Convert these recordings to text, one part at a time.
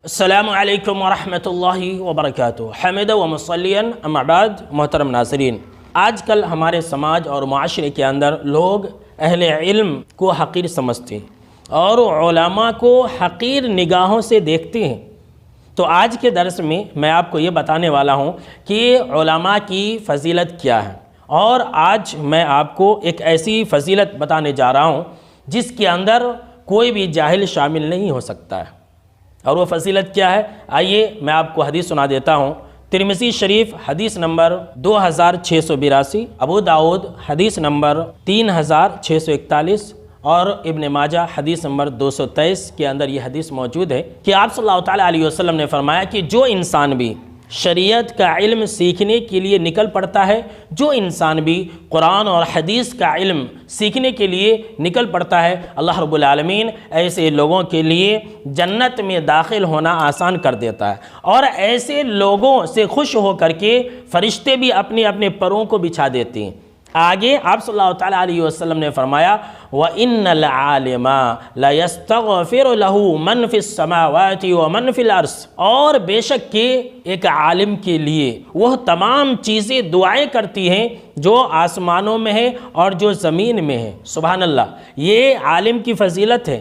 السلام علیکم ورحمۃ اللہ وبرکاتہ۔ حمد و مصلیًا اما بعد، محترم ناظرین، آج کل ہمارے سماج اور معاشرے کے اندر لوگ اہل علم کو حقیر سمجھتے ہیں اور علماء کو حقیر نگاہوں سے دیکھتے ہیں۔ تو آج کے درس میں میں آپ کو یہ بتانے والا ہوں کہ علماء کی فضیلت کیا ہے، اور آج میں آپ کو ایک ایسی فضیلت بتانے جا رہا ہوں جس کے اندر کوئی بھی جاہل شامل نہیں ہو سکتا ہے۔ اور وہ فضیلت کیا ہے؟ آئیے میں آپ کو حدیث سنا دیتا ہوں۔ ترمذی شریف حدیث نمبر 2682، ابو داؤد حدیث نمبر 3641، اور ابن ماجہ حدیث نمبر 223 کے اندر یہ حدیث موجود ہے کہ آپ صلی اللہ تعالیٰ علیہ وسلم نے فرمایا کہ جو انسان بھی شریعت کا علم سیکھنے کے لیے نکل پڑتا ہے، جو انسان بھی قرآن اور حدیث کا علم سیکھنے کے لیے نکل پڑتا ہے، اللہ رب العالمین ایسے لوگوں کے لیے جنت میں داخل ہونا آسان کر دیتا ہے، اور ایسے لوگوں سے خوش ہو کر کے فرشتے بھی اپنے اپنے پروں کو بچھا دیتے ہیں۔ آگے آپ صلی اللہ تعالیٰ علیہ وسلم نے فرمایا وَإِنَّ الْعَالِمَ لَيَسْتَغْفِرُ لَهُ مَنْ فِي السَّمَاوَاتِ وَمَنْ فِي الْأَرْضِ، اور بے شک کہ ایک عالم کے لیے وہ تمام چیزیں دعائیں کرتی ہیں جو آسمانوں میں ہیں اور جو زمین میں ہیں۔ سبحان اللہ، یہ عالم کی فضیلت ہے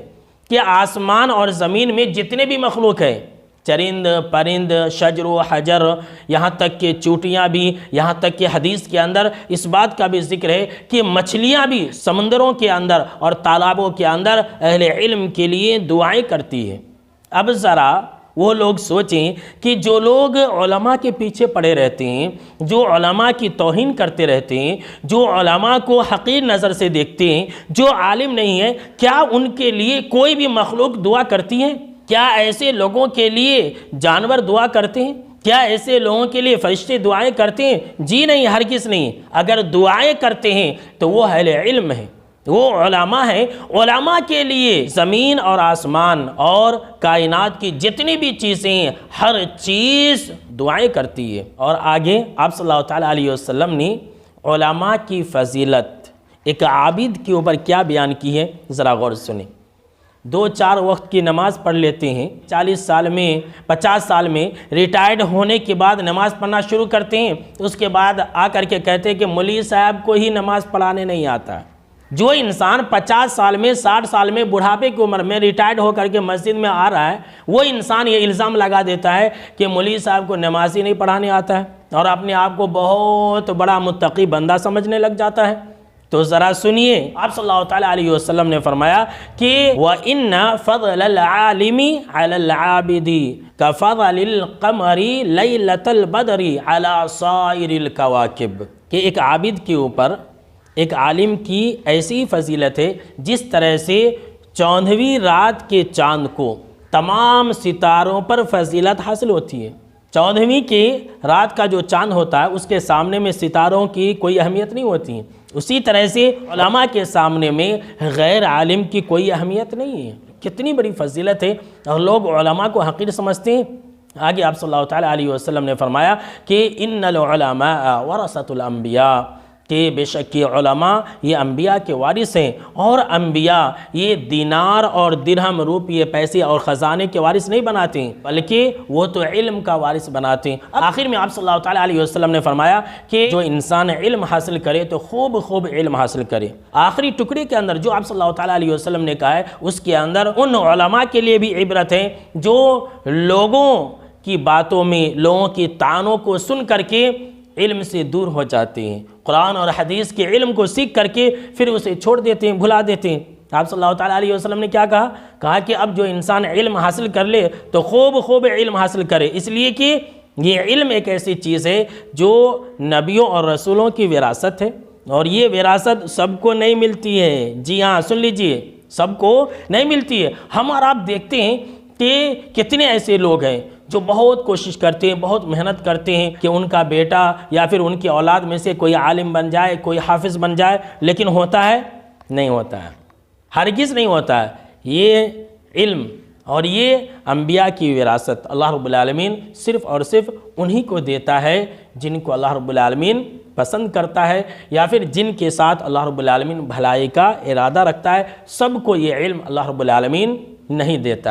کہ آسمان اور زمین میں جتنے بھی مخلوق ہیں، چرند پرند شجر و حجر، یہاں تک کہ چوٹیاں بھی، یہاں تک کہ حدیث کے اندر اس بات کا بھی ذکر ہے کہ مچھلیاں بھی سمندروں کے اندر اور تالابوں کے اندر اہل علم کے لیے دعائیں کرتی ہیں۔ اب ذرا وہ لوگ سوچیں کہ جو لوگ علماء کے پیچھے پڑے رہتے ہیں، جو علماء کی توہین کرتے رہتے ہیں، جو علماء کو حقیر نظر سے دیکھتے ہیں، جو عالم نہیں ہے، کیا ان کے لیے کوئی بھی مخلوق دعا کرتی ہے؟ کیا ایسے لوگوں کے لیے جانور دعا کرتے ہیں؟ کیا ایسے لوگوں کے لیے فرشتے دعائیں کرتے ہیں؟ جی نہیں، ہرگز نہیں۔ اگر دعائیں کرتے ہیں تو وہ اہل علم ہیں، وہ علماء ہیں۔ علماء کے لیے زمین اور آسمان اور کائنات کی جتنی بھی چیزیں ہیں، ہر چیز دعائیں کرتی ہے۔ اور آگے آپ صلی اللہ تعالیٰ علیہ وسلم نے علماء کی فضیلت ایک عابد کے اوپر کیا بیان کی ہے، ذرا غور سنیں۔ 2-4 وقت کی نماز پڑھ لیتے ہیں، 40 سال میں 50 سال میں ریٹائرڈ ہونے کے بعد نماز پڑھنا شروع کرتے ہیں، اس کے بعد آ کر کے کہتے ہیں کہ مولوی صاحب کو ہی نماز پڑھانے نہیں آتا۔ جو انسان 50 سال میں 60 سال میں بڑھاپے کی عمر میں ریٹائرڈ ہو کر کے مسجد میں آ رہا ہے، وہ انسان یہ الزام لگا دیتا ہے کہ مولوی صاحب کو نماز ہی نہیں پڑھانے آتا ہے، اور اپنے آپ کو بہت بڑا متقی بندہ سمجھنے لگ جاتا ہے۔ تو ذرا سنیے، آپ صلی اللہ تعالیٰ علیہ وسلم نے فرمایا کہ وَإِنَّ فَضْلَ الْعَالِمِ عَلَى الْعَابِدِ كَفَضْلِ الْقَمَرِ لَيْلَةَ الْبَدْرِ عَلَى صَائِرِ الْكَوَاكِبِ، کہ ایک عابد کے اوپر ایک عالم کی ایسی فضیلت ہے جس طرح سے 14ویں رات کے چاند کو تمام ستاروں پر فضیلت حاصل ہوتی ہے۔ 14ویں کی رات کا جو چاند ہوتا ہے اس کے سامنے میں ستاروں کی کوئی اہمیت نہیں ہوتی ہے، اسی طرح سے علماء کے سامنے میں غیر عالم کی کوئی اہمیت نہیں ہے۔ کتنی بڑی فضیلت ہے، اور لوگ علماء کو حقیر سمجھتے ہیں۔ آگے آپ صلی اللہ تعالیٰ علیہ وسلم نے فرمایا کہ ان العلماء ورثۃ الانبیاء، کہ بے شک کہ علماء یہ انبیاء کے وارث ہیں، اور انبیاء یہ دینار اور درہم، روپیے، پیسے اور خزانے کے وارث نہیں بناتے ہیں، بلکہ وہ تو علم کا وارث بناتے ہیں۔ آخر میں آپ صلی اللہ تعالیٰ علیہ وسلم نے فرمایا کہ جو انسان علم حاصل کرے تو خوب علم حاصل کرے۔ آخری ٹکڑے کے اندر جو آپ صلی اللہ تعالیٰ علیہ وسلم نے کہا ہے، اس کے اندر ان علماء کے لیے بھی عبرت ہے جو لوگوں کی باتوں میں، لوگوں کی طعنوں کو سن کر کے علم سے دور ہو جاتے ہیں، قرآن اور حدیث کے علم کو سیکھ کر کے پھر اسے چھوڑ دیتے ہیں، بھلا دیتے ہیں۔ آپ صلی اللہ تعالیٰ علیہ وسلم نے کیا کہا کہ اب جو انسان علم حاصل کر لے تو خوب علم حاصل کرے، اس لیے کہ یہ علم ایک ایسی چیز ہے جو نبیوں اور رسولوں کی وراثت ہے، اور یہ وراثت سب کو نہیں ملتی ہے۔ جی ہاں، سن لیجئے، سب کو نہیں ملتی ہے۔ ہم اور آپ دیکھتے ہیں کہ کتنے ایسے لوگ ہیں جو بہت کوشش کرتے ہیں، بہت محنت کرتے ہیں کہ ان کا بیٹا یا پھر ان کی اولاد میں سے کوئی عالم بن جائے، کوئی حافظ بن جائے، لیکن ہوتا ہے؟ نہیں ہوتا ہے، ہرگز نہیں ہوتا ہے۔ یہ علم اور یہ انبیاء کی وراثت اللہ رب العالمین صرف اور صرف انہی کو دیتا ہے جن کو اللہ رب العالمین پسند کرتا ہے، یا پھر جن کے ساتھ اللہ رب العالمین بھلائی کا ارادہ رکھتا ہے۔ سب کو یہ علم اللہ رب العالمین نہیں دیتا۔